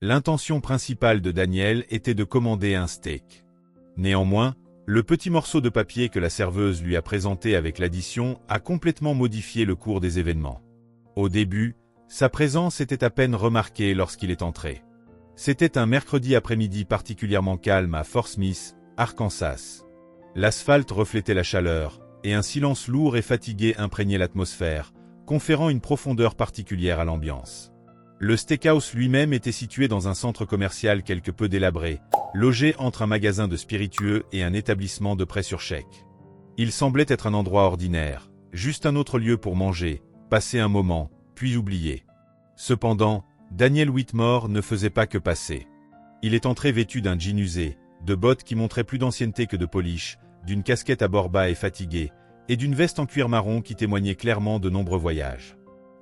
L'intention principale de Daniel était de commander un steak. Néanmoins, le petit morceau de papier que la serveuse lui a présenté avec l'addition a complètement modifié le cours des événements. Au début, sa présence était à peine remarquée lorsqu'il est entré. C'était un mercredi après-midi particulièrement calme à Fort Smith, Arkansas. L'asphalte reflétait la chaleur, et un silence lourd et fatigué imprégnait l'atmosphère, conférant une profondeur particulière à l'ambiance. Le steakhouse lui-même était situé dans un centre commercial quelque peu délabré, logé entre un magasin de spiritueux et un établissement de prêt sur chèque. Il semblait être un endroit ordinaire, juste un autre lieu pour manger, passer un moment, puis oublier. Cependant, Daniel Whitmore ne faisait pas que passer. Il est entré vêtu d'un jean usé, de bottes qui montraient plus d'ancienneté que de polish, d'une casquette à bords bas et fatiguée, et d'une veste en cuir marron qui témoignait clairement de nombreux voyages.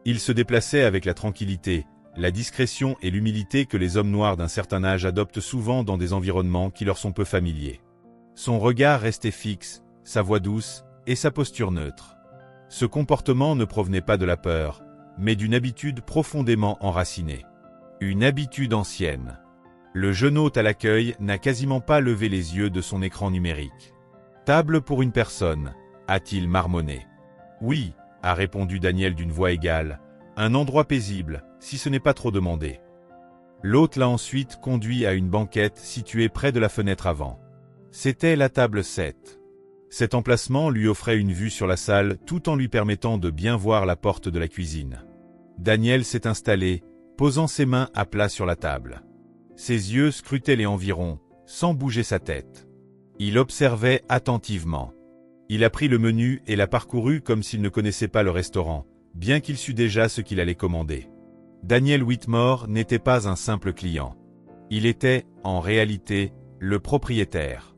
Il se déplaçait avec la tranquillité, la discrétion et l'humilité que les hommes noirs d'un certain âge adoptent souvent dans des environnements qui leur sont peu familiers. Son regard restait fixe, sa voix douce, et sa posture neutre. Ce comportement ne provenait pas de la peur, mais d'une habitude profondément enracinée. Une habitude ancienne. Le jeune hôte à l'accueil n'a quasiment pas levé les yeux de son écran numérique. « Table pour une personne », a-t-il marmonné. « Oui », a répondu Daniel d'une voix égale, « un endroit paisible, si ce n'est pas trop demandé. » L'hôte l'a ensuite conduit à une banquette située près de la fenêtre avant. C'était la table 7. Cet emplacement lui offrait une vue sur la salle tout en lui permettant de bien voir la porte de la cuisine. Daniel s'est installé, posant ses mains à plat sur la table. Ses yeux scrutaient les environs, sans bouger sa tête. Il observait attentivement. Il a pris le menu et l'a parcouru comme s'il ne connaissait pas le restaurant, bien qu'il sût déjà ce qu'il allait commander. Daniel Whitmore n'était pas un simple client. Il était, en réalité, le propriétaire.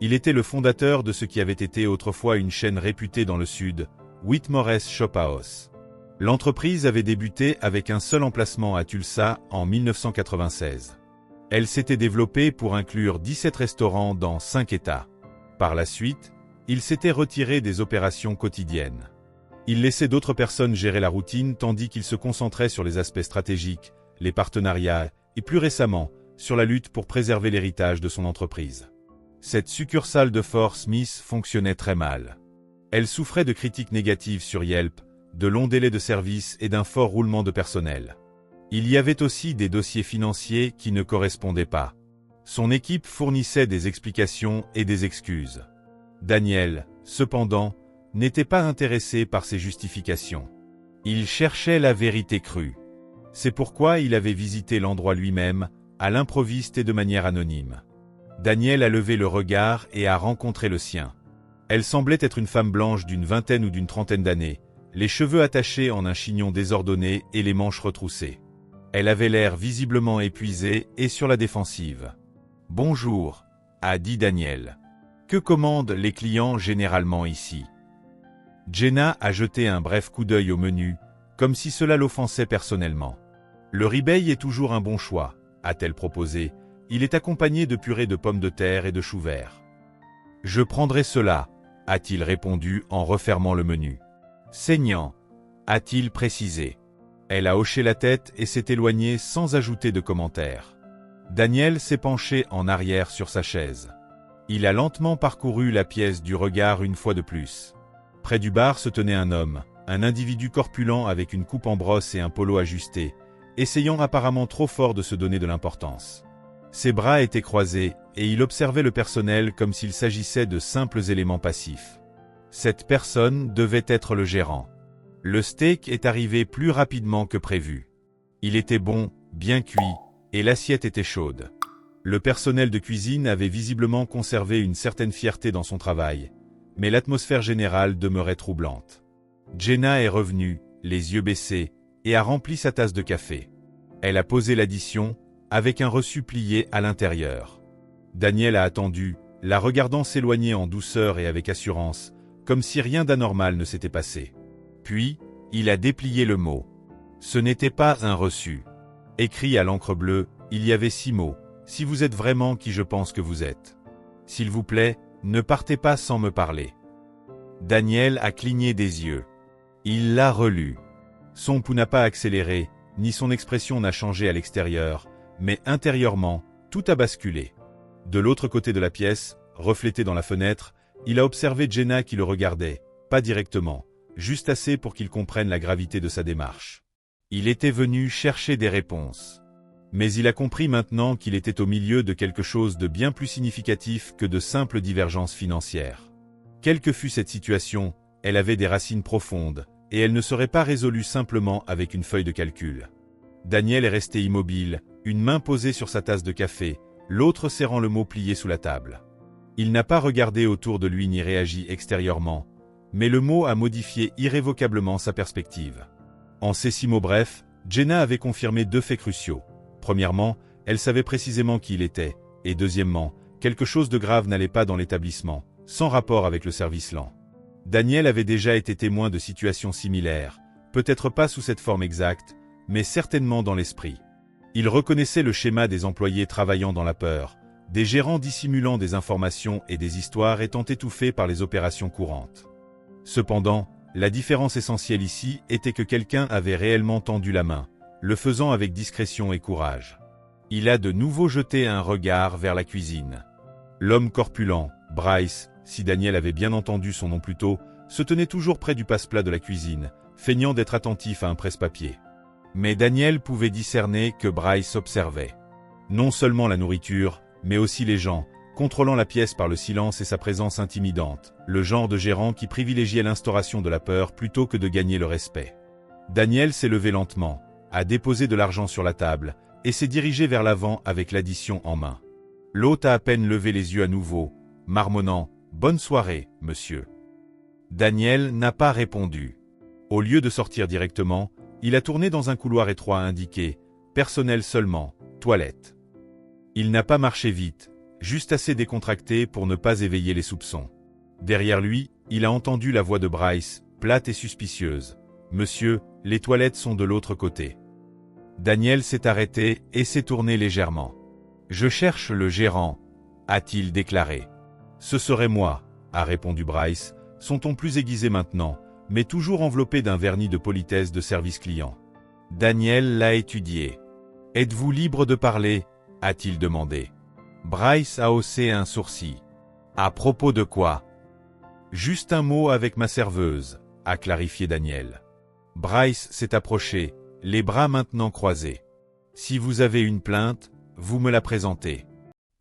Il était le fondateur de ce qui avait été autrefois une chaîne réputée dans le Sud, Whitmore's Shop House. L'entreprise avait débuté avec un seul emplacement à Tulsa en 1996. Elle s'était développée pour inclure 17 restaurants dans 5 États. Par la suite, il s'était retiré des opérations quotidiennes. Il laissait d'autres personnes gérer la routine tandis qu'il se concentrait sur les aspects stratégiques, les partenariats et plus récemment, sur la lutte pour préserver l'héritage de son entreprise. Cette succursale de Fort Smith fonctionnait très mal. Elle souffrait de critiques négatives sur Yelp, de longs délais de service et d'un fort roulement de personnel. Il y avait aussi des dossiers financiers qui ne correspondaient pas. Son équipe fournissait des explications et des excuses. Daniel, cependant, n'était pas intéressé par ces justifications. Il cherchait la vérité crue. C'est pourquoi il avait visité l'endroit lui-même, à l'improviste et de manière anonyme. Daniel a levé le regard et a rencontré le sien. Elle semblait être une femme blanche d'une vingtaine ou d'une trentaine d'années, les cheveux attachés en un chignon désordonné et les manches retroussées. Elle avait l'air visiblement épuisée et sur la défensive. « Bonjour », a dit Daniel. « Que commandent les clients généralement ici ?» Jenna a jeté un bref coup d'œil au menu, comme si cela l'offensait personnellement. « Le ribeye est toujours un bon choix », a-t-elle proposé. « Il est accompagné de purée de pommes de terre et de choux verts. »« Je prendrai cela », a-t-il répondu en refermant le menu. « Saignant », a-t-il précisé. Elle a hoché la tête et s'est éloignée sans ajouter de commentaire. Daniel s'est penché en arrière sur sa chaise. Il a lentement parcouru la pièce du regard une fois de plus. Près du bar se tenait un homme, un individu corpulent avec une coupe en brosse et un polo ajusté, essayant apparemment trop fort de se donner de l'importance. Ses bras étaient croisés et il observait le personnel comme s'il s'agissait de simples éléments passifs. Cette personne devait être le gérant. Le steak est arrivé plus rapidement que prévu. Il était bon, bien cuit, et l'assiette était chaude. Le personnel de cuisine avait visiblement conservé une certaine fierté dans son travail, mais l'atmosphère générale demeurait troublante. Jenna est revenue, les yeux baissés, et a rempli sa tasse de café. Elle a posé l'addition, avec un reçu plié à l'intérieur. Daniel a attendu, la regardant s'éloigner en douceur et avec assurance, comme si rien d'anormal ne s'était passé. Puis, il a déplié le mot. Ce n'était pas un reçu. Écrit à l'encre bleue, il y avait 6 mots. Si vous êtes vraiment qui je pense que vous êtes. S'il vous plaît, ne partez pas sans me parler. Daniel a cligné des yeux. Il l'a relu. Son pouls n'a pas accéléré, ni son expression n'a changé à l'extérieur, mais intérieurement, tout a basculé. De l'autre côté de la pièce, reflété dans la fenêtre, il a observé Jenna qui le regardait, pas directement, juste assez pour qu'il comprenne la gravité de sa démarche. Il était venu chercher des réponses. Mais il a compris maintenant qu'il était au milieu de quelque chose de bien plus significatif que de simples divergences financières. Quelle que fût cette situation, elle avait des racines profondes, et elle ne serait pas résolue simplement avec une feuille de calcul. Daniel est resté immobile, une main posée sur sa tasse de café, l'autre serrant le mot plié sous la table. Il n'a pas regardé autour de lui ni réagi extérieurement, mais le mot a modifié irrévocablement sa perspective. En ces 6 mots brefs, Jenna avait confirmé 2 faits cruciaux. Premièrement, elle savait précisément qui il était, et deuxièmement, quelque chose de grave n'allait pas dans l'établissement, sans rapport avec le service lent. Daniel avait déjà été témoin de situations similaires, peut-être pas sous cette forme exacte, mais certainement dans l'esprit. Il reconnaissait le schéma des employés travaillant dans la peur, des gérants dissimulant des informations et des histoires étant étouffées par les opérations courantes. Cependant, la différence essentielle ici était que quelqu'un avait réellement tendu la main, le faisant avec discrétion et courage. Il a de nouveau jeté un regard vers la cuisine. L'homme corpulent, Bryce, si Daniel avait bien entendu son nom plus tôt, se tenait toujours près du passe-plat de la cuisine, feignant d'être attentif à un presse-papier. Mais Daniel pouvait discerner que Bryce observait. Non seulement la nourriture, mais aussi les gens, contrôlant la pièce par le silence et sa présence intimidante, le genre de gérant qui privilégiait l'instauration de la peur plutôt que de gagner le respect. Daniel s'est levé lentement, a déposé de l'argent sur la table, et s'est dirigé vers l'avant avec l'addition en main. L'hôte a à peine levé les yeux à nouveau, marmonnant « Bonne soirée, monsieur ». Daniel n'a pas répondu. Au lieu de sortir directement, il a tourné dans un couloir étroit indiqué « Personnel seulement, toilette ». Il n'a pas marché vite, juste assez décontracté pour ne pas éveiller les soupçons. Derrière lui, il a entendu la voix de Bryce, plate et suspicieuse. « Monsieur, les toilettes sont de l'autre côté ». Daniel s'est arrêté et s'est tourné légèrement. « Je cherche le gérant », a-t-il déclaré. « Ce serait moi », a répondu Bryce, son ton plus aiguisé maintenant, mais toujours enveloppé d'un vernis de politesse de service client. Daniel l'a étudié. « Êtes-vous libre de parler ?» a-t-il demandé. Bryce a haussé un sourcil. « À propos de quoi ?»« Juste un mot avec ma serveuse », a clarifié Daniel. Bryce s'est approché, les bras maintenant croisés. « Si vous avez une plainte, vous me la présentez.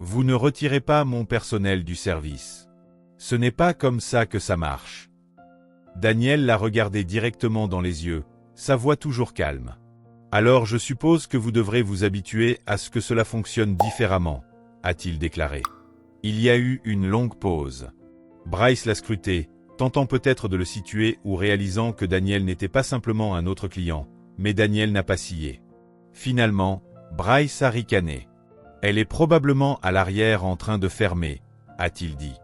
Vous ne retirez pas mon personnel du service. Ce n'est pas comme ça que ça marche. » Daniel l'a regardé directement dans les yeux, sa voix toujours calme. « Alors je suppose que vous devrez vous habituer à ce que cela fonctionne différemment, » a-t-il déclaré. Il y a eu une longue pause. Bryce l'a scruté, tentant peut-être de le situer ou réalisant que Daniel n'était pas simplement un autre client, mais Daniel n'a pas scié. Finalement, Bryce a ricané. « Elle est probablement à l'arrière en train de fermer, » a-t-il dit.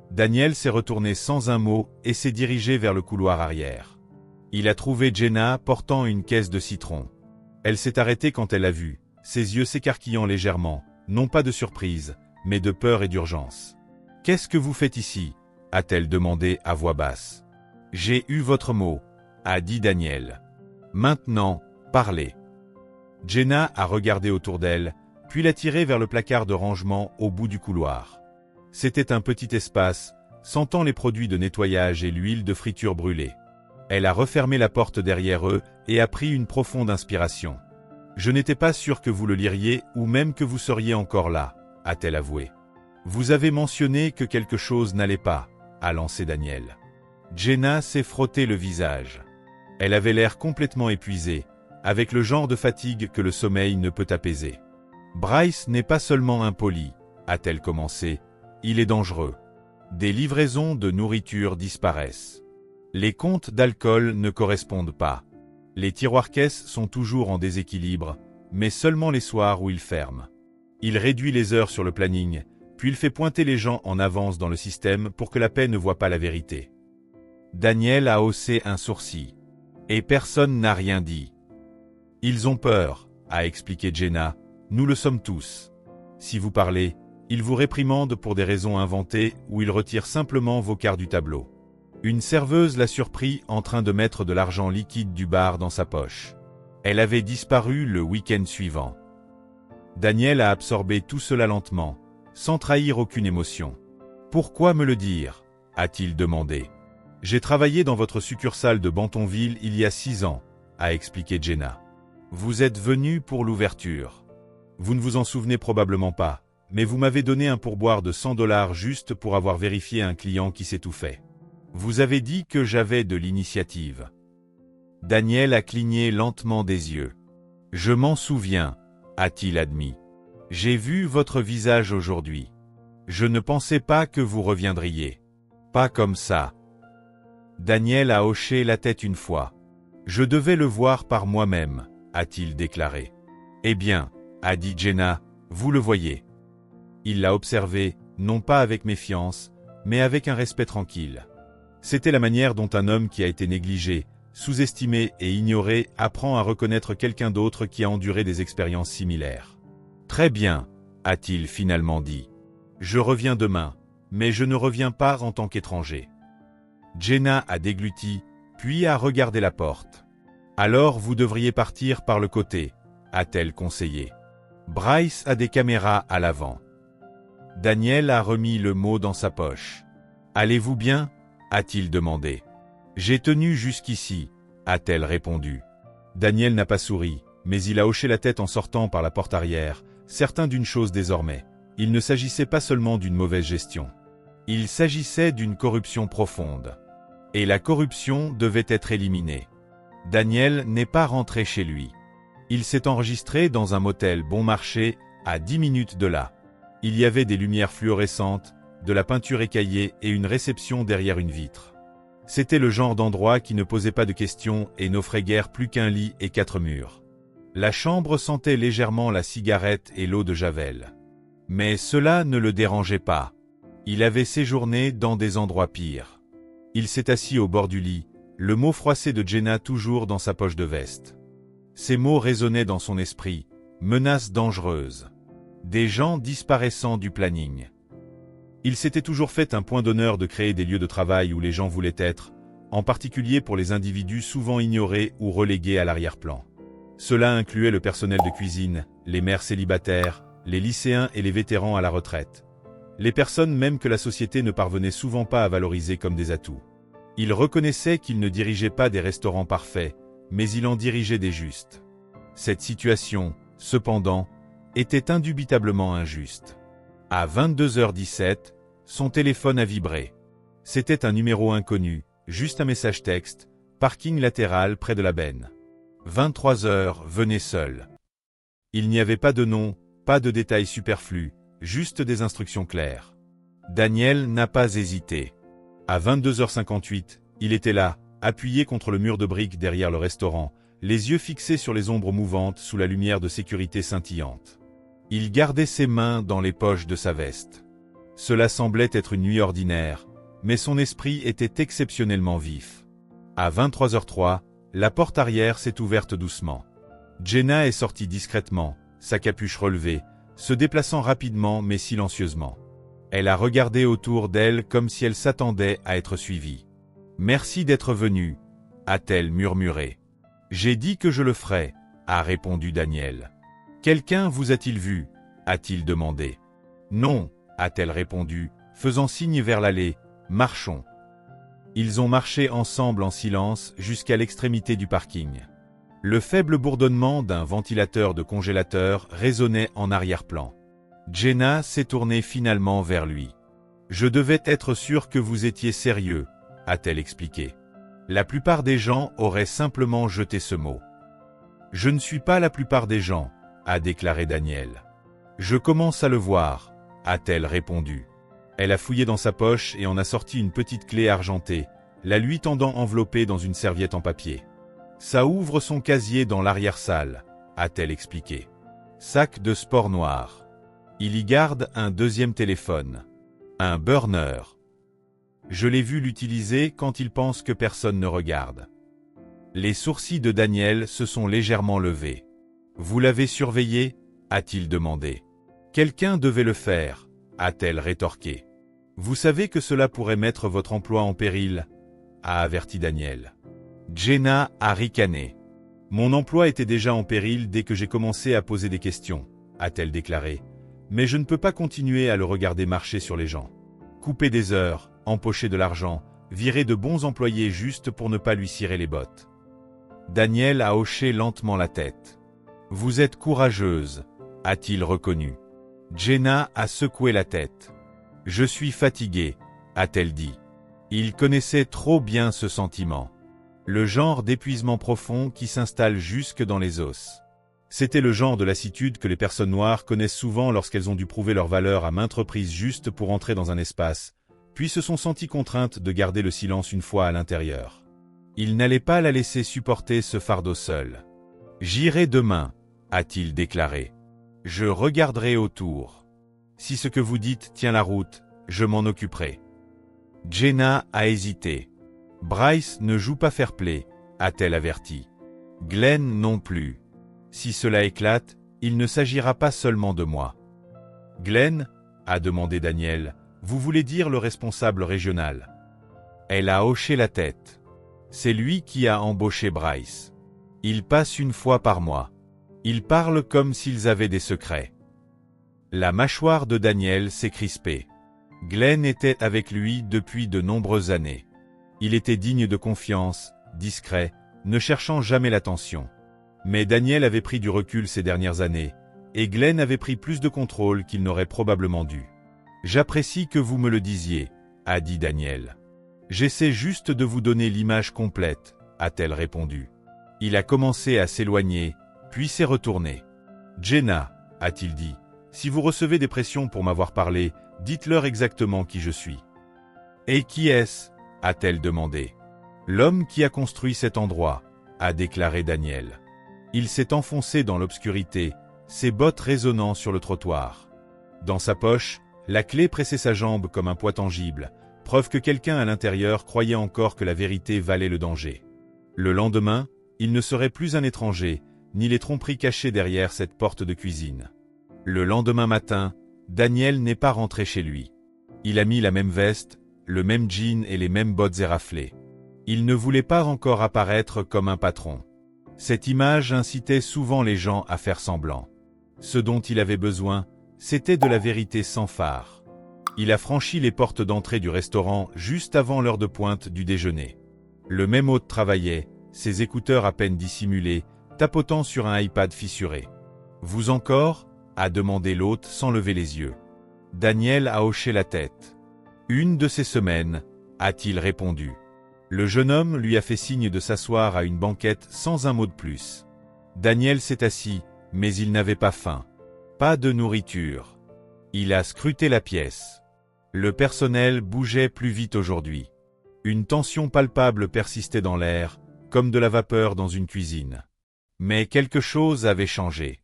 Daniel s'est retourné sans un mot et s'est dirigé vers le couloir arrière. Il a trouvé Jenna portant une caisse de citron. Elle s'est arrêtée quand elle l'a vu, ses yeux s'écarquillant légèrement, non pas de surprise, mais de peur et d'urgence. « Qu'est-ce que vous faites ici ?» a-t-elle demandé à voix basse. « J'ai eu votre mot », a dit Daniel. « Maintenant, parlez. » Jenna a regardé autour d'elle, puis l'a tiré vers le placard de rangement au bout du couloir. C'était un petit espace, sentant les produits de nettoyage et l'huile de friture brûlée. Elle a refermé la porte derrière eux et a pris une profonde inspiration. « Je n'étais pas sûr que vous le liriez ou même que vous seriez encore là, » a-t-elle avoué. « Vous avez mentionné que quelque chose n'allait pas, » a lancé Daniel. Jenna s'est frotté le visage. Elle avait l'air complètement épuisée, avec le genre de fatigue que le sommeil ne peut apaiser. « Bryce n'est pas seulement impoli, » a-t-elle commencé, « il est dangereux. Des livraisons de nourriture disparaissent. Les comptes d'alcool ne correspondent pas. Les tiroirs-caisses sont toujours en déséquilibre, mais seulement les soirs où il ferme. Il réduit les heures sur le planning, puis il fait pointer les gens en avance dans le système pour que la paix ne voie pas la vérité. » Daniel a haussé un sourcil. Et personne n'a rien dit. « Ils ont peur, » a expliqué Jenna, « nous le sommes tous. Si vous parlez, ils vous réprimandent pour des raisons inventées ou ils retirent simplement vos cartes du tableau. » Une serveuse l'a surpris en train de mettre de l'argent liquide du bar dans sa poche. Elle avait disparu le week-end suivant. Daniel a absorbé tout cela lentement, sans trahir aucune émotion. « Pourquoi me le dire ?» a-t-il demandé. « J'ai travaillé dans votre succursale de Bentonville il y a 6 ans, a expliqué Jenna. Vous êtes venu pour l'ouverture. Vous ne vous en souvenez probablement pas, mais vous m'avez donné un pourboire de $100 juste pour avoir vérifié un client qui s'étouffait. Vous avez dit que j'avais de l'initiative. » Daniel a cligné lentement des yeux. « Je m'en souviens, » a-t-il admis. « J'ai vu votre visage aujourd'hui. Je ne pensais pas que vous reviendriez. Pas comme ça. » Daniel a hoché la tête une fois. « Je devais le voir par moi-même, » a-t-il déclaré. « Eh bien, » a dit Jenna, « vous le voyez. » Il l'a observé, non pas avec méfiance, mais avec un respect tranquille. C'était la manière dont un homme qui a été négligé, sous-estimé et ignoré apprend à reconnaître quelqu'un d'autre qui a enduré des expériences similaires. « Très bien, » a-t-il finalement dit. « Je reviens demain, mais je ne reviens pas en tant qu'étranger. » Jenna a dégluti, puis a regardé la porte. « Alors vous devriez partir par le côté, » a-t-elle conseillé. « Bryce a des caméras à l'avant. » Daniel a remis le mot dans sa poche. « Allez-vous bien ?» a-t-il demandé. « J'ai tenu jusqu'ici, » a-t-elle répondu. Daniel n'a pas souri, mais il a hoché la tête en sortant par la porte arrière, certain d'une chose désormais. Il ne s'agissait pas seulement d'une mauvaise gestion. Il s'agissait d'une corruption profonde. Et la corruption devait être éliminée. Daniel n'est pas rentré chez lui. Il s'est enregistré dans un motel bon marché, à 10 minutes de là. Il y avait des lumières fluorescentes, de la peinture écaillée et une réception derrière une vitre. C'était le genre d'endroit qui ne posait pas de questions et n'offrait guère plus qu'un lit et 4 murs. La chambre sentait légèrement la cigarette et l'eau de Javel. Mais cela ne le dérangeait pas. Il avait séjourné dans des endroits pires. Il s'est assis au bord du lit, le mot froissé de Jenna toujours dans sa poche de veste. Ces mots résonnaient dans son esprit, menaces dangereuses. Des gens disparaissant du planning. Il s'était toujours fait un point d'honneur de créer des lieux de travail où les gens voulaient être, en particulier pour les individus souvent ignorés ou relégués à l'arrière-plan. Cela incluait le personnel de cuisine, les mères célibataires, les lycéens et les vétérans à la retraite. Les personnes même que la société ne parvenait souvent pas à valoriser comme des atouts. Il reconnaissait qu'il ne dirigeait pas des restaurants parfaits, mais il en dirigeait des justes. Cette situation, cependant, était indubitablement injuste. À 22h17, son téléphone a vibré. C'était un numéro inconnu, juste un message texte, parking latéral près de la benne. 23h, venez seul. Il n'y avait pas de nom, pas de détails superflus, juste des instructions claires. Daniel n'a pas hésité. À 22h58, il était là, appuyé contre le mur de briques derrière le restaurant, les yeux fixés sur les ombres mouvantes sous la lumière de sécurité scintillante. Il gardait ses mains dans les poches de sa veste. Cela semblait être une nuit ordinaire, mais son esprit était exceptionnellement vif. À 23h03, la porte arrière s'est ouverte doucement. Jenna est sortie discrètement, sa capuche relevée, se déplaçant rapidement mais silencieusement. Elle a regardé autour d'elle comme si elle s'attendait à être suivie. « Merci d'être venu », a-t-elle murmuré. « J'ai dit que je le ferais », a répondu Daniel. « Quelqu'un vous a-t-il vu ?» a-t-il demandé. « Non », a-t-elle répondu, faisant signe vers l'allée. « Marchons. » Ils ont marché ensemble en silence jusqu'à l'extrémité du parking. Le faible bourdonnement d'un ventilateur de congélateur résonnait en arrière-plan. Jenna s'est tournée finalement vers lui. « Je devais être sûre que vous étiez sérieux », a-t-elle expliqué. La plupart des gens auraient simplement jeté ce mot. « Je ne suis pas la plupart des gens », a déclaré Daniel. « Je commence à le voir », a-t-elle répondu. Elle a fouillé dans sa poche et en a sorti une petite clé argentée, la lui tendant enveloppée dans une serviette en papier. « Ça ouvre son casier dans l'arrière-salle », a-t-elle expliqué. « Sac de sport noir. Il y garde un deuxième téléphone. Un burner. Je l'ai vu l'utiliser quand il pense que personne ne regarde. » Les sourcils de Daniel se sont légèrement levés. « Vous l'avez surveillé ?» a-t-il demandé. « Quelqu'un devait le faire », a-t-elle rétorqué. « Vous savez que cela pourrait mettre votre emploi en péril ?» a averti Daniel. Jenna a ricané. « Mon emploi était déjà en péril dès que j'ai commencé à poser des questions », a-t-elle déclaré, mais je ne peux pas continuer à le regarder marcher sur les gens. Couper des heures, empocher de l'argent, virer de bons employés juste pour ne pas lui cirer les bottes. Daniel a hoché lentement la tête. Vous êtes courageuse, a-t-il reconnu. Jenna a secoué la tête. Je suis fatiguée, a-t-elle dit. Il connaissait trop bien ce sentiment. Le genre d'épuisement profond qui s'installe jusque dans les os. C'était le genre de lassitude que les personnes noires connaissent souvent lorsqu'elles ont dû prouver leur valeur à maintes reprises juste pour entrer dans un espace, puis se sont senties contraintes de garder le silence une fois à l'intérieur. Il n'allait pas la laisser supporter ce fardeau seul. J'irai demain, a-t-il déclaré. Je regarderai autour. Si ce que vous dites tient la route, je m'en occuperai. Jenna a hésité. Bryce ne joue pas fair-play, a-t-elle averti. Glenn non plus. Si cela éclate, il ne s'agira pas seulement de moi. Glenn, a demandé Daniel, vous voulez dire le responsable régional? Elle a hoché la tête. C'est lui qui a embauché Bryce. Il passe une fois par mois. Ils parlent comme s'ils avaient des secrets. La mâchoire de Daniel s'est crispée. Glenn était avec lui depuis de nombreuses années. Il était digne de confiance, discret, ne cherchant jamais l'attention. Mais Daniel avait pris du recul ces dernières années, et Glenn avait pris plus de contrôle qu'il n'aurait probablement dû. « J'apprécie que vous me le disiez, » a dit Daniel. « J'essaie juste de vous donner l'image complète, » a-t-elle répondu. Il a commencé à s'éloigner, puis s'est retourné. « Jenna, » a-t-il dit, « si vous recevez des pressions pour m'avoir parlé, dites-leur exactement qui je suis. »« Et qui est-ce » a-t-elle demandé. « L'homme qui a construit cet endroit, » a déclaré Daniel. Il s'est enfoncé dans l'obscurité, ses bottes résonnant sur le trottoir. Dans sa poche, la clé pressait sa jambe comme un poids tangible, preuve que quelqu'un à l'intérieur croyait encore que la vérité valait le danger. Le lendemain, il ne serait plus un étranger, ni les tromperies cachées derrière cette porte de cuisine. Le lendemain matin, Daniel n'est pas rentré chez lui. Il a mis la même veste, le même jean et les mêmes bottes éraflées. Il ne voulait pas encore apparaître comme un patron. Cette image incitait souvent les gens à faire semblant. Ce dont il avait besoin, c'était de la vérité sans phare. Il a franchi les portes d'entrée du restaurant juste avant l'heure de pointe du déjeuner. Le même hôte travaillait, ses écouteurs à peine dissimulés, tapotant sur un iPad fissuré. « Vous encore » a demandé l'hôte sans lever les yeux. Daniel a hoché la tête. « Une de ces semaines » a-t-il répondu. Le jeune homme lui a fait signe de s'asseoir à une banquette sans un mot de plus. Daniel s'est assis, mais il n'avait pas faim. Pas de nourriture. Il a scruté la pièce. Le personnel bougeait plus vite aujourd'hui. Une tension palpable persistait dans l'air, comme de la vapeur dans une cuisine. Mais quelque chose avait changé.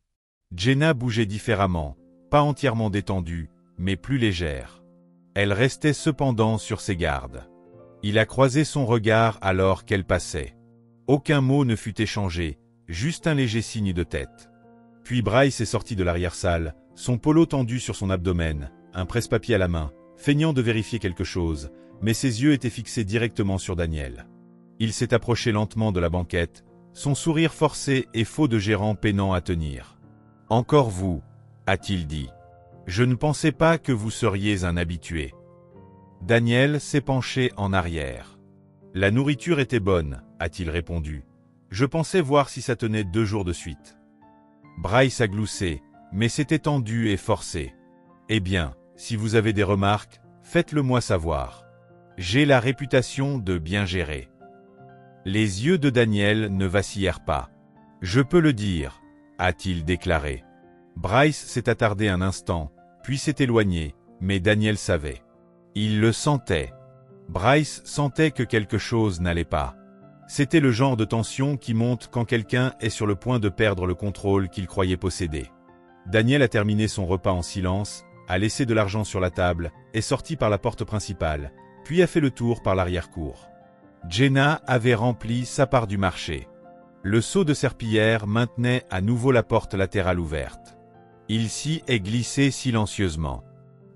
Jenna bougeait différemment, pas entièrement détendue, mais plus légère. Elle restait cependant sur ses gardes. Il a croisé son regard alors qu'elle passait. Aucun mot ne fut échangé, juste un léger signe de tête. Puis Bryce est sorti de l'arrière-salle, son polo tendu sur son abdomen, un presse-papier à la main, feignant de vérifier quelque chose, mais ses yeux étaient fixés directement sur Daniel. Il s'est approché lentement de la banquette, son sourire forcé et faux de gérant peinant à tenir. « Encore vous » a-t-il dit. « Je ne pensais pas que vous seriez un habitué. » Daniel s'est penché en arrière. « La nourriture était bonne » a-t-il répondu. « Je pensais voir si ça tenait 2 jours de suite. » Bryce a gloussé, mais c'était tendu et forcé. « Eh bien, si vous avez des remarques, faites-le moi savoir. J'ai la réputation de bien gérer. » Les yeux de Daniel ne vacillèrent pas. « Je peux le dire » a-t-il déclaré. Bryce s'est attardé un instant, puis s'est éloigné, mais Daniel savait. Il le sentait. Bryce sentait que quelque chose n'allait pas. C'était le genre de tension qui monte quand quelqu'un est sur le point de perdre le contrôle qu'il croyait posséder. Daniel a terminé son repas en silence, a laissé de l'argent sur la table, est sorti par la porte principale, puis a fait le tour par l'arrière-cour. Jenna avait rempli sa part du marché. Le seau de serpillière maintenait à nouveau la porte latérale ouverte. Il s'y est glissé silencieusement.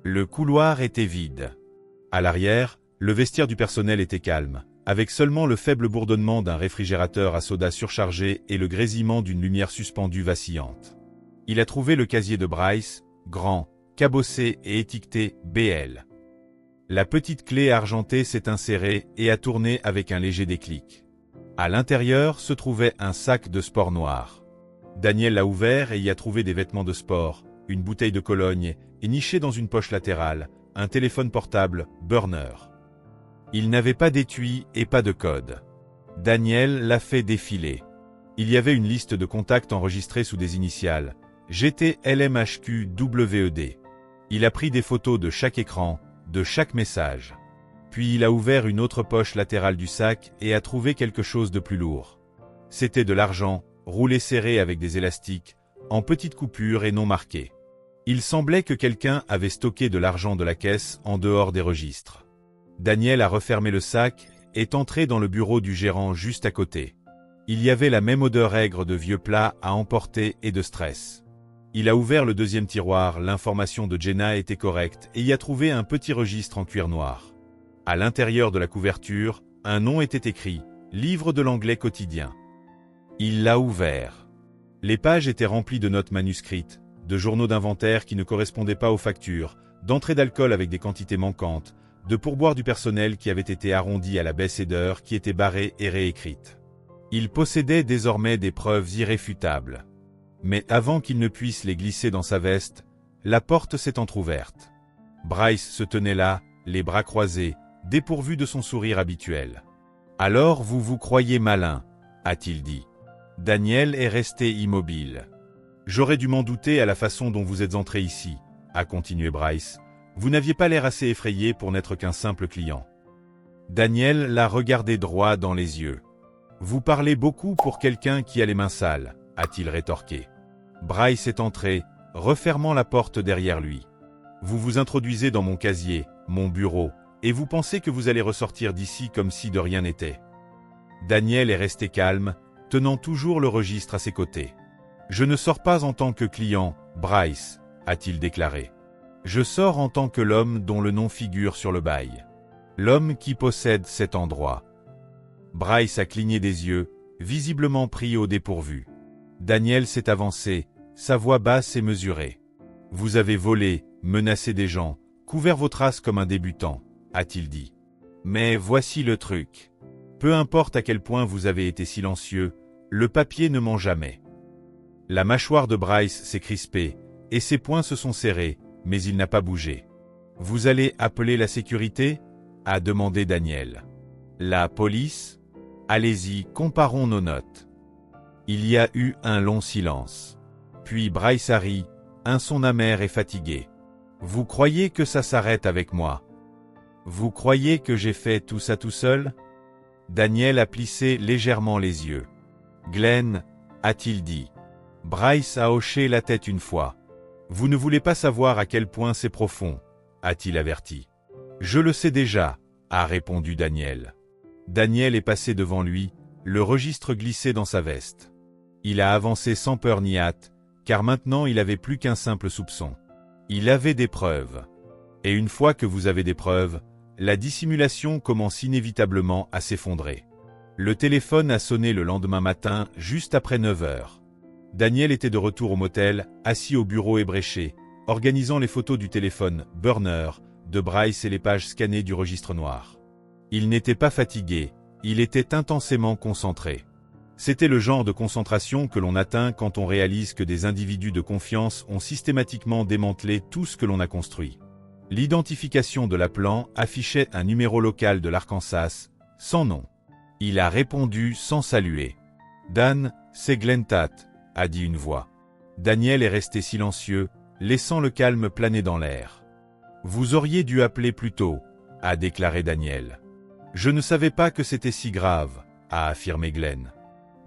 Le couloir était vide. À l'arrière, le vestiaire du personnel était calme, avec seulement le faible bourdonnement d'un réfrigérateur à soda surchargé et le grésillement d'une lumière suspendue vacillante. Il a trouvé le casier de Bryce, grand, cabossé et étiqueté BL. La petite clé argentée s'est insérée et a tourné avec un léger déclic. À l'intérieur se trouvait un sac de sport noir. Daniel l'a ouvert et y a trouvé des vêtements de sport, une bouteille de Cologne et niché dans une poche latérale, un téléphone portable Burner. Il n'avait pas d'étui et pas de code. Daniel l'a fait défiler. Il y avait une liste de contacts enregistrés sous des initiales, GTLMHQWED. Il a pris des photos de chaque écran, de chaque message. Puis il a ouvert une autre poche latérale du sac et a trouvé quelque chose de plus lourd. C'était de l'argent, roulé serré avec des élastiques, en petites coupures et non marquées. Il semblait que quelqu'un avait stocké de l'argent de la caisse en dehors des registres. Daniel a refermé le sac et est entré dans le bureau du gérant juste à côté. Il y avait la même odeur aigre de vieux plats à emporter et de stress. Il a ouvert le deuxième tiroir, l'information de Jenna était correcte et y a trouvé un petit registre en cuir noir. À l'intérieur de la couverture, un nom était écrit, Livre de l'anglais quotidien. Il l'a ouvert. Les pages étaient remplies de notes manuscrites, de journaux d'inventaire qui ne correspondaient pas aux factures, d'entrées d'alcool avec des quantités manquantes, de pourboires du personnel qui avaient été arrondis à la baisse et d'heures qui étaient barrées et réécrites. Il possédait désormais des preuves irréfutables. Mais avant qu'il ne puisse les glisser dans sa veste, la porte s'est entr'ouverte. Bryce se tenait là, les bras croisés, dépourvu de son sourire habituel. « Alors vous vous croyez malin », a-t-il dit. Daniel est resté immobile. « J'aurais dû m'en douter à la façon dont vous êtes entré ici », a continué Bryce. « Vous n'aviez pas l'air assez effrayé pour n'être qu'un simple client. » Daniel l'a regardé droit dans les yeux. « Vous parlez beaucoup pour quelqu'un qui a les mains sales », a-t-il rétorqué. Bryce est entré, refermant la porte derrière lui. « Vous vous introduisez dans mon casier, mon bureau, et vous pensez que vous allez ressortir d'ici comme si de rien n'était. » Daniel est resté calme, tenant toujours le registre à ses côtés. « Je ne sors pas en tant que client, Bryce, » a-t-il déclaré. « Je sors en tant que l'homme dont le nom figure sur le bail. L'homme qui possède cet endroit. » Bryce a cligné des yeux, visiblement pris au dépourvu. Daniel s'est avancé, sa voix basse et mesurée. « Vous avez volé, menacé des gens, couvert vos traces comme un débutant, » a-t-il dit. « Mais voici le truc. Peu importe à quel point vous avez été silencieux, le papier ne ment jamais. » La mâchoire de Bryce s'est crispée, et ses poings se sont serrés, mais il n'a pas bougé. « Vous allez appeler la sécurité » a demandé Daniel. « La police ? Allez-y, comparons nos notes. » Il y a eu un long silence. Puis Bryce a ri, un son amer et fatigué. « Vous croyez que ça s'arrête avec moi ? Vous croyez que j'ai fait tout ça tout seul ?» Daniel a plissé légèrement les yeux. « Glenn, » a-t-il dit. Bryce a hoché la tête une fois. « Vous ne voulez pas savoir à quel point c'est profond, » a-t-il averti. « Je le sais déjà, » a répondu Daniel. Daniel est passé devant lui, le registre glissé dans sa veste. Il a avancé sans peur ni hâte, car maintenant il avait plus qu'un simple soupçon. Il avait des preuves. Et une fois que vous avez des preuves, la dissimulation commence inévitablement à s'effondrer. Le téléphone a sonné le lendemain matin, juste après 9 heures. Daniel était de retour au motel, assis au bureau ébréché, organisant les photos du téléphone Burner de Bryce et les pages scannées du registre noir. Il n'était pas fatigué, il était intensément concentré. C'était le genre de concentration que l'on atteint quand on réalise que des individus de confiance ont systématiquement démantelé tout ce que l'on a construit. L'identification de l'appelant affichait un numéro local de l'Arkansas, sans nom. Il a répondu sans saluer. « Dan, c'est Glenn Tate », a dit une voix. Daniel est resté silencieux, laissant le calme planer dans l'air. « Vous auriez dû appeler plus tôt », a déclaré Daniel. « Je ne savais pas que c'était si grave », a affirmé Glenn.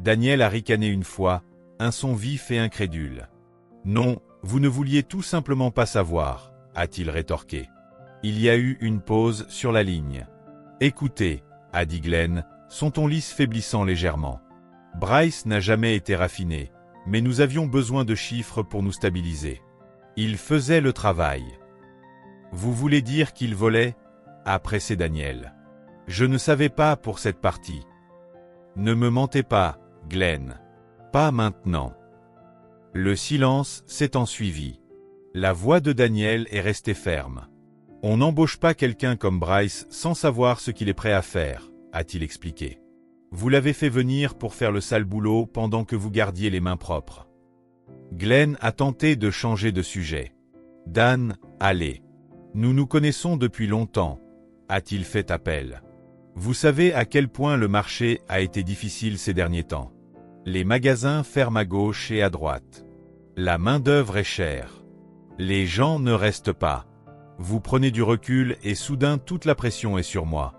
Daniel a ricané une fois, un son vif et incrédule. « Non, vous ne vouliez tout simplement pas savoir », a-t-il rétorqué. Il y a eu une pause sur la ligne. « Écoutez », a dit Glenn, son ton lisse faiblissant légèrement. « Bryce n'a jamais été raffiné, mais nous avions besoin de chiffres pour nous stabiliser. Il faisait le travail. »« Vous voulez dire qu'il volait ?» a pressé Daniel. « Je ne savais pas pour cette partie. »« Ne me mentez pas, Glenn. Pas maintenant. » Le silence s'est ensuivi. La voix de Daniel est restée ferme. On n'embauche pas quelqu'un comme Bryce sans savoir ce qu'il est prêt à faire, a-t-il expliqué. Vous l'avez fait venir pour faire le sale boulot pendant que vous gardiez les mains propres. Glenn a tenté de changer de sujet. Dan, allez. Nous nous connaissons depuis longtemps, a-t-il fait appel. Vous savez à quel point le marché a été difficile ces derniers temps. Les magasins ferment à gauche et à droite. La main-d'œuvre est chère. Les gens ne restent pas. Vous prenez du recul et soudain toute la pression est sur moi.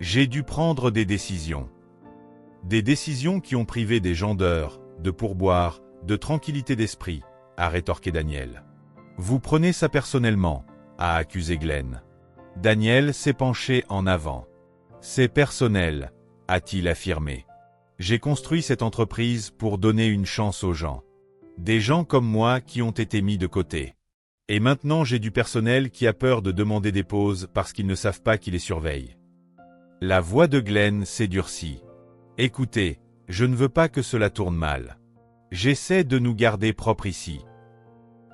J'ai dû prendre des décisions. Des décisions qui ont privé des gens d'heures, de pourboire, de tranquillité d'esprit, a rétorqué Daniel. Vous prenez ça personnellement, a accusé Glenn. Daniel s'est penché en avant. C'est personnel, a-t-il affirmé. J'ai construit cette entreprise pour donner une chance aux gens. Des gens comme moi qui ont été mis de côté. Et maintenant j'ai du personnel qui a peur de demander des pauses parce qu'ils ne savent pas qui les surveille. La voix de Glenn s'est durcie. Écoutez, je ne veux pas que cela tourne mal. J'essaie de nous garder propres ici.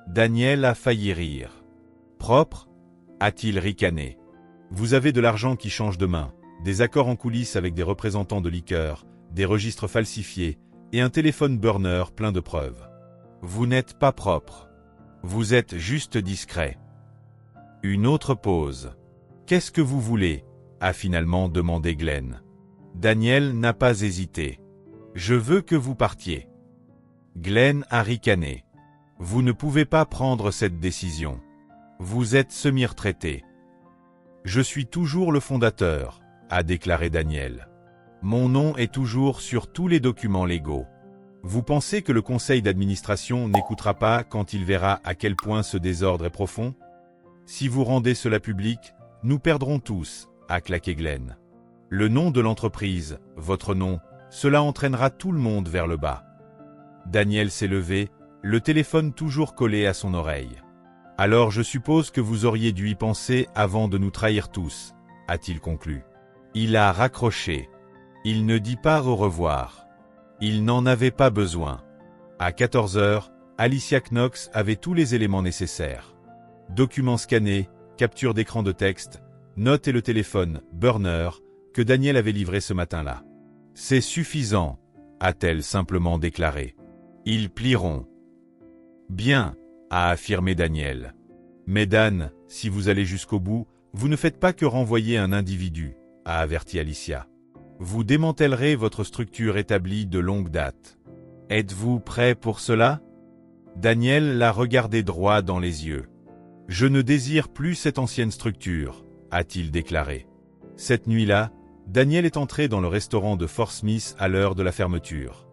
Daniel a failli rire. Propre ? A-t-il ricané. Vous avez de l'argent qui change de main, des accords en coulisses avec des représentants de liqueurs, des registres falsifiés et un téléphone burner plein de preuves. Vous n'êtes pas propre. Vous êtes juste discret. Une autre pause. Qu'est-ce que vous voulez ? A finalement demandé Glenn. Daniel n'a pas hésité. Je veux que vous partiez. Glenn a ricané. Vous ne pouvez pas prendre cette décision. Vous êtes semi-retraité. Je suis toujours le fondateur, a déclaré Daniel. Mon nom est toujours sur tous les documents légaux. Vous pensez que le conseil d'administration n'écoutera pas quand il verra à quel point ce désordre est profond ? Si vous rendez cela public, nous perdrons tous, a claqué Glenn. Le nom de l'entreprise, votre nom, cela entraînera tout le monde vers le bas. Daniel s'est levé, le téléphone toujours collé à son oreille. Alors je suppose que vous auriez dû y penser avant de nous trahir tous, a-t-il conclu. Il a raccroché. Il ne dit pas au revoir. Il n'en avait pas besoin. À 14 heures, Alicia Knox avait tous les éléments nécessaires. Documents scannés, capture d'écran de texte, notes et le téléphone, burner, que Daniel avait livré ce matin-là. C'est suffisant, a-t-elle simplement déclaré. Ils plieront. Bien, a affirmé Daniel. Mais Dan, si vous allez jusqu'au bout, vous ne faites pas que renvoyer un individu, a averti Alicia. Vous démantèlerez votre structure établie de longue date. Êtes-vous prêt pour cela ? Daniel l'a regardé droit dans les yeux. Je ne désire plus cette ancienne structure, a-t-il déclaré. Cette nuit-là, Daniel est entré dans le restaurant de Fort Smith à l'heure de la fermeture.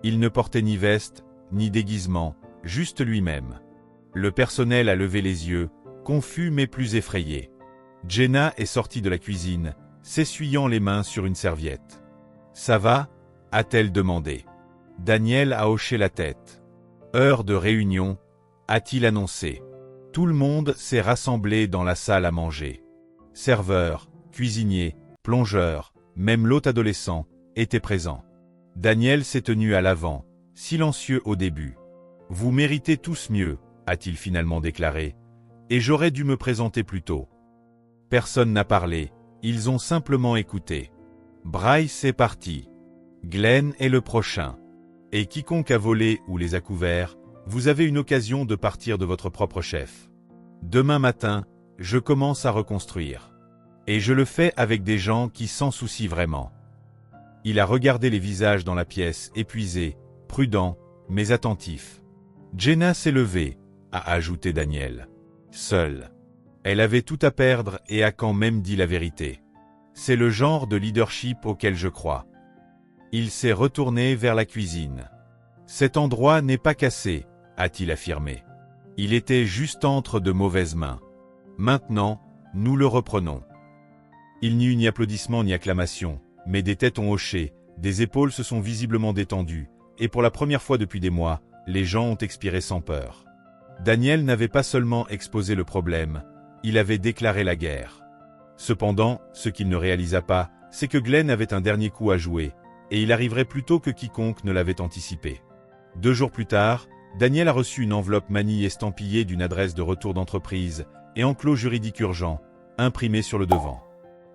Il ne portait ni veste, ni déguisement, juste lui-même. Le personnel a levé les yeux, confus mais plus effrayé. Jenna est sortie de la cuisine, s'essuyant les mains sur une serviette. « Ça va ?» a-t-elle demandé. Daniel a hoché la tête. « Heure de réunion » a-t-il annoncé. Tout le monde s'est rassemblé dans la salle à manger. Serveurs, cuisiniers, plongeurs, même l'hôte adolescent, étaient présents. Daniel s'est tenu à l'avant, silencieux au début. « Vous méritez tous mieux » a-t-il finalement déclaré, « et j'aurais dû me présenter plus tôt. » Personne n'a parlé. Ils ont simplement écouté. Bryce est parti. Glenn est le prochain. Et quiconque a volé ou les a couverts, vous avez une occasion de partir de votre propre chef. Demain matin, je commence à reconstruire. Et je le fais avec des gens qui s'en soucient vraiment. Il a regardé les visages dans la pièce, épuisés, prudents, mais attentifs. Jenna s'est levée, a ajouté Daniel. Seule. Elle avait tout à perdre et a quand même dit la vérité. C'est le genre de leadership auquel je crois. Il s'est retourné vers la cuisine. Cet endroit n'est pas cassé, a-t-il affirmé. Il était juste entre de mauvaises mains. Maintenant, nous le reprenons. Il n'y eut ni applaudissements ni acclamations, mais des têtes ont hoché, des épaules se sont visiblement détendues, et pour la première fois depuis des mois, les gens ont expiré sans peur. Daniel n'avait pas seulement exposé le problème, il avait déclaré la guerre. Cependant, ce qu'il ne réalisa pas, c'est que Glenn avait un dernier coup à jouer, et il arriverait plus tôt que quiconque ne l'avait anticipé. 2 jours plus tard, Daniel a reçu une enveloppe manille estampillée d'une adresse de retour d'entreprise et enclos juridique urgent, imprimé sur le devant.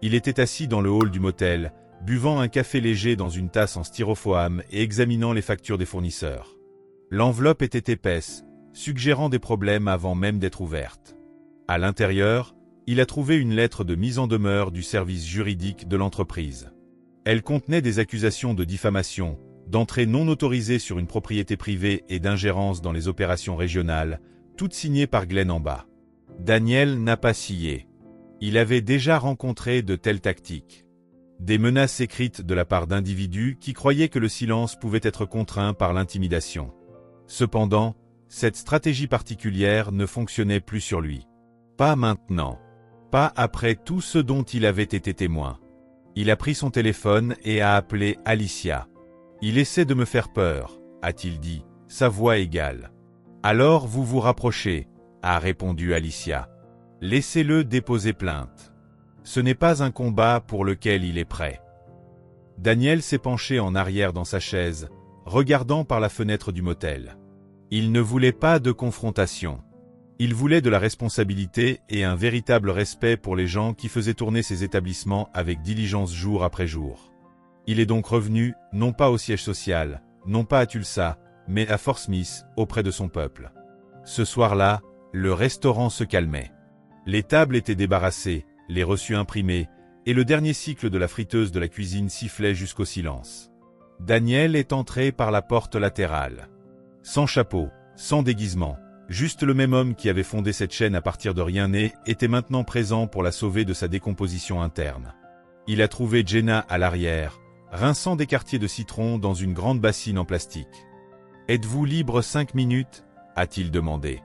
Il était assis dans le hall du motel, buvant un café léger dans une tasse en styrofoam et examinant les factures des fournisseurs. L'enveloppe était épaisse, suggérant des problèmes avant même d'être ouverte. À l'intérieur, il a trouvé une lettre de mise en demeure du service juridique de l'entreprise. Elle contenait des accusations de diffamation, d'entrée non autorisée sur une propriété privée et d'ingérence dans les opérations régionales, toutes signées par Glenn en bas. Daniel n'a pas scié. Il avait déjà rencontré de telles tactiques. Des menaces écrites de la part d'individus qui croyaient que le silence pouvait être contraint par l'intimidation. Cependant, cette stratégie particulière ne fonctionnait plus sur lui. Pas maintenant. Pas après tout ce dont il avait été témoin. Il a pris son téléphone et a appelé Alicia. « Il essaie de me faire peur », a-t-il dit, sa voix égale. « Alors vous vous rapprochez », a répondu Alicia. « Laissez-le déposer plainte. Ce n'est pas un combat pour lequel il est prêt. » Daniel s'est penché en arrière dans sa chaise, regardant par la fenêtre du motel. Il ne voulait pas de confrontation. Il voulait de la responsabilité et un véritable respect pour les gens qui faisaient tourner ces établissements avec diligence jour après jour. Il est donc revenu, non pas au siège social, non pas à Tulsa, mais à Fort Smith, auprès de son peuple. Ce soir-là, le restaurant se calmait. Les tables étaient débarrassées, les reçus imprimés, et le dernier cycle de la friteuse de la cuisine sifflait jusqu'au silence. Daniel est entré par la porte latérale. Sans chapeau, sans déguisement, juste le même homme qui avait fondé cette chaîne à partir de rien né était maintenant présent pour la sauver de sa décomposition interne. Il a trouvé Jenna à l'arrière, rinçant des quartiers de citron dans une grande bassine en plastique. « Êtes-vous libre 5 minutes » a-t-il demandé.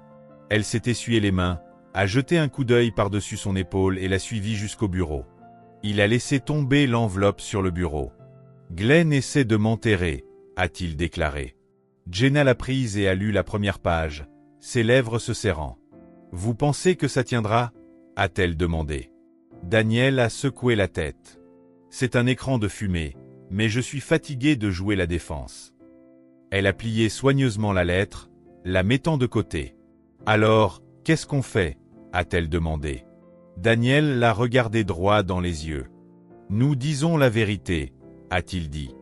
Elle s'est essuyé les mains, a jeté un coup d'œil par-dessus son épaule et l'a suivi jusqu'au bureau. Il a laissé tomber l'enveloppe sur le bureau. « Glenn essaie de m'enterrer » a-t-il déclaré. Jenna l'a prise et a lu la première page, ses lèvres se serrant. « Vous pensez que ça tiendra » a-t-elle demandé. Daniel a secoué la tête. « C'est un écran de fumée. Mais je suis fatigué de jouer la défense. » Elle a plié soigneusement la lettre, la mettant de côté. « Alors, qu'est-ce qu'on fait » a-t-elle demandé. Daniel l'a regardé droit dans les yeux. « Nous disons la vérité » a-t-il dit.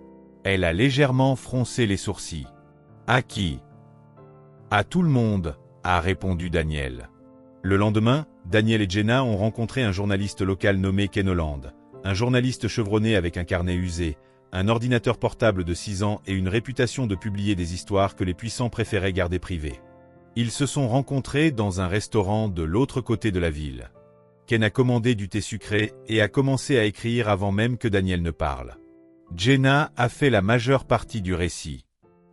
Elle a légèrement froncé les sourcils. « À qui ?»« À tout le monde » a répondu Daniel. Le lendemain, Daniel et Jenna ont rencontré un journaliste local nommé Ken Holland, un journaliste chevronné avec un carnet usé, un ordinateur portable de 6 ans et une réputation de publier des histoires que les puissants préféraient garder privées. Ils se sont rencontrés dans un restaurant de l'autre côté de la ville. Ken a commandé du thé sucré et a commencé à écrire avant même que Daniel ne parle. Jenna a fait la majeure partie du récit.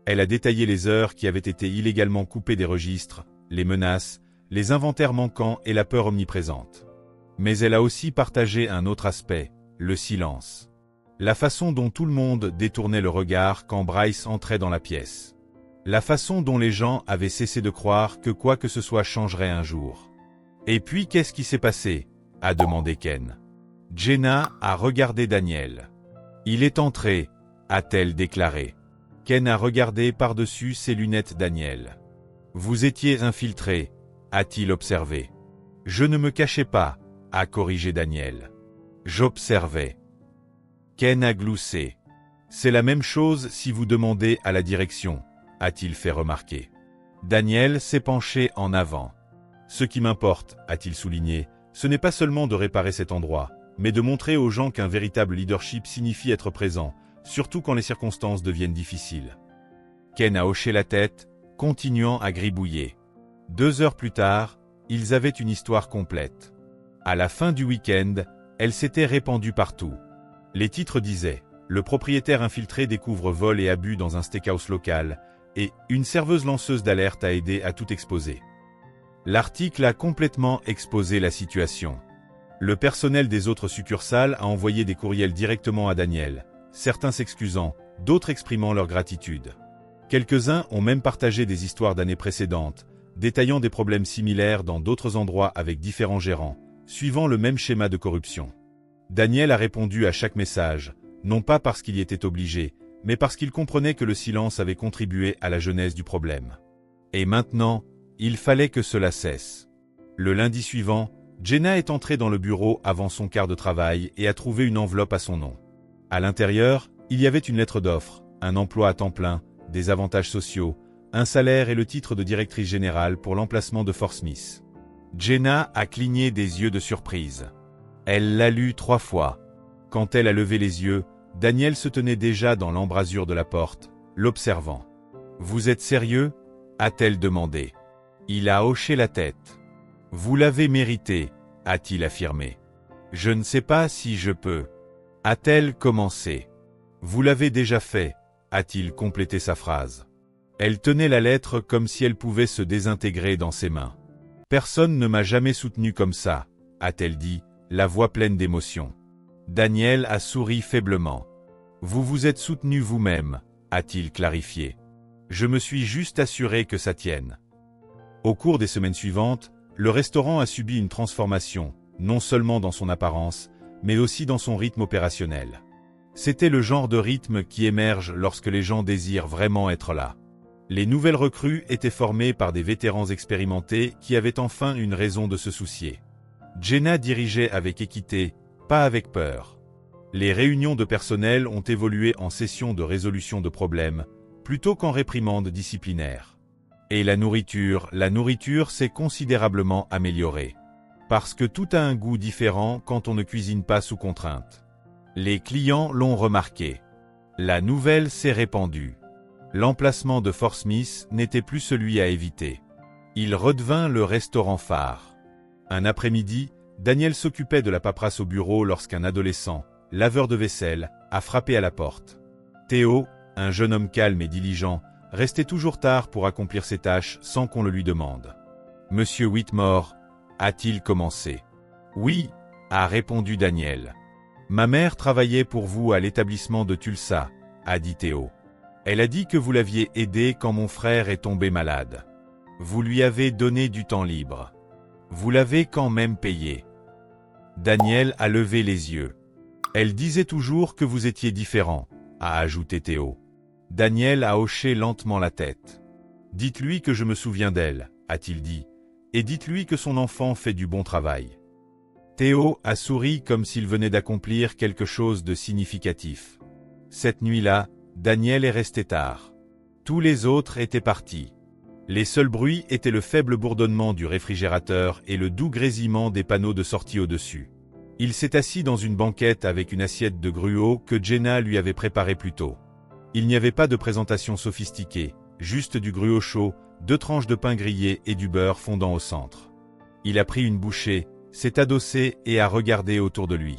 Elle a détaillé les heures qui avaient été illégalement coupées des registres, les menaces, les inventaires manquants et la peur omniprésente. Mais elle a aussi partagé un autre aspect, le silence. La façon dont tout le monde détournait le regard quand Bryce entrait dans la pièce. La façon dont les gens avaient cessé de croire que quoi que ce soit changerait un jour. « Et puis qu'est-ce qui s'est passé » a demandé Ken. Jenna a regardé Daniel. « Il est entré » a-t-elle déclaré. Ken a regardé par-dessus ses lunettes Daniel. « Vous étiez infiltré » a-t-il observé. « Je ne me cachais pas » a corrigé Daniel. « J'observais. » Ken a gloussé. « C'est la même chose si vous demandez à la direction » a-t-il fait remarquer. Daniel s'est penché en avant. « Ce qui m'importe » a-t-il souligné, « ce n'est pas seulement de réparer cet endroit, mais de montrer aux gens qu'un véritable leadership signifie être présent, surtout quand les circonstances deviennent difficiles. » Ken a hoché la tête, continuant à gribouiller. 2 heures plus tard, ils avaient une histoire complète. À la fin du week-end, elle s'était répandue partout. Les titres disaient « Le propriétaire infiltré découvre vol et abus dans un steakhouse local » et « Une serveuse lanceuse d'alerte a aidé à tout exposer ». L'article a complètement exposé la situation. Le personnel des autres succursales a envoyé des courriels directement à Daniel, certains s'excusant, d'autres exprimant leur gratitude. Quelques-uns ont même partagé des histoires d'années précédentes, détaillant des problèmes similaires dans d'autres endroits avec différents gérants, suivant le même schéma de corruption. Daniel a répondu à chaque message, non pas parce qu'il y était obligé, mais parce qu'il comprenait que le silence avait contribué à la genèse du problème. Et maintenant, il fallait que cela cesse. Le lundi suivant, Jenna est entrée dans le bureau avant son quart de travail et a trouvé une enveloppe à son nom. À l'intérieur, il y avait une lettre d'offre, un emploi à temps plein, des avantages sociaux, un salaire et le titre de directrice générale pour l'emplacement de Fort Smith. Jenna a cligné des yeux de surprise. Elle l'a lu 3 fois. Quand elle a levé les yeux, Daniel se tenait déjà dans l'embrasure de la porte, l'observant. « Vous êtes sérieux ?» a-t-elle demandé. Il a hoché la tête. « Vous l'avez mérité », a-t-il affirmé. « Je ne sais pas si je peux. » A-t-elle commencé. « Vous l'avez déjà fait », a-t-il complété sa phrase. Elle tenait la lettre comme si elle pouvait se désintégrer dans ses mains. « Personne ne m'a jamais soutenu comme ça », a-t-elle dit, la voix pleine d'émotion. Daniel a souri faiblement. « Vous vous êtes soutenu vous-même », a-t-il clarifié. « Je me suis juste assuré que ça tienne. » Au cours des semaines suivantes, le restaurant a subi une transformation, non seulement dans son apparence, mais aussi dans son rythme opérationnel. C'était le genre de rythme qui émerge lorsque les gens désirent vraiment être là. Les nouvelles recrues étaient formées par des vétérans expérimentés qui avaient enfin une raison de se soucier. Jenna dirigeait avec équité, pas avec peur. Les réunions de personnel ont évolué en sessions de résolution de problèmes, plutôt qu'en réprimandes disciplinaires. Et la nourriture s'est considérablement améliorée. Parce que tout a un goût différent quand on ne cuisine pas sous contrainte. Les clients l'ont remarqué. La nouvelle s'est répandue. L'emplacement de Fort Smith n'était plus celui à éviter. Il redevint le restaurant phare. Un après-midi, Daniel s'occupait de la paperasse au bureau lorsqu'un adolescent, laveur de vaisselle, a frappé à la porte. Théo, un jeune homme calme et diligent, restait toujours tard pour accomplir ses tâches sans qu'on le lui demande. « Monsieur Whitmore » a-t-il commencé. « Oui » a répondu Daniel. « Ma mère travaillait pour vous à l'établissement de Tulsa » a dit Théo. « Elle a dit que vous l'aviez aidé quand mon frère est tombé malade. Vous lui avez donné du temps libre. Vous l'avez quand même payé. » Daniel a levé les yeux. « Elle disait toujours que vous étiez différent » a ajouté Théo. Daniel a hoché lentement la tête. « Dites-lui que je me souviens d'elle » a-t-il dit. « Et dites-lui que son enfant fait du bon travail. » Théo a souri comme s'il venait d'accomplir quelque chose de significatif. Cette nuit-là, Daniel est resté tard. Tous les autres étaient partis. Les seuls bruits étaient le faible bourdonnement du réfrigérateur et le doux grésillement des panneaux de sortie au-dessus. Il s'est assis dans une banquette avec une assiette de gruau que Jenna lui avait préparée plus tôt. Il n'y avait pas de présentation sophistiquée, juste du gruau chaud, 2 tranches de pain grillé et du beurre fondant au centre. Il a pris une bouchée, s'est adossé et a regardé autour de lui.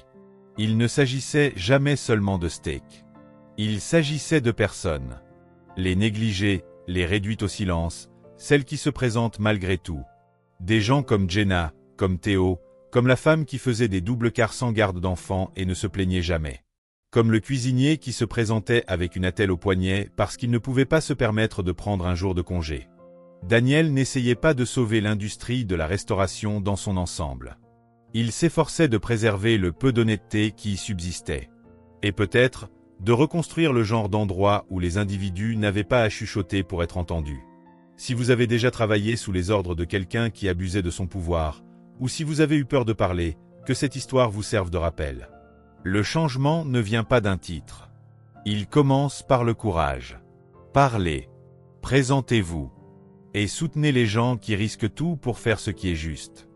Il ne s'agissait jamais seulement de steak. Il s'agissait de personnes. Les négligées, les réduites au silence, celles qui se présentent malgré tout. Des gens comme Jenna, comme Théo, comme la femme qui faisait des doubles quarts sans garde d'enfant et ne se plaignait jamais. Comme le cuisinier qui se présentait avec une attelle au poignet parce qu'il ne pouvait pas se permettre de prendre un jour de congé. Daniel n'essayait pas de sauver l'industrie de la restauration dans son ensemble. Il s'efforçait de préserver le peu d'honnêteté qui y subsistait. Et peut-être, de reconstruire le genre d'endroit où les individus n'avaient pas à chuchoter pour être entendus. Si vous avez déjà travaillé sous les ordres de quelqu'un qui abusait de son pouvoir, ou si vous avez eu peur de parler, que cette histoire vous serve de rappel. Le changement ne vient pas d'un titre. Il commence par le courage. Parlez. Présentez-vous. Et soutenez les gens qui risquent tout pour faire ce qui est juste.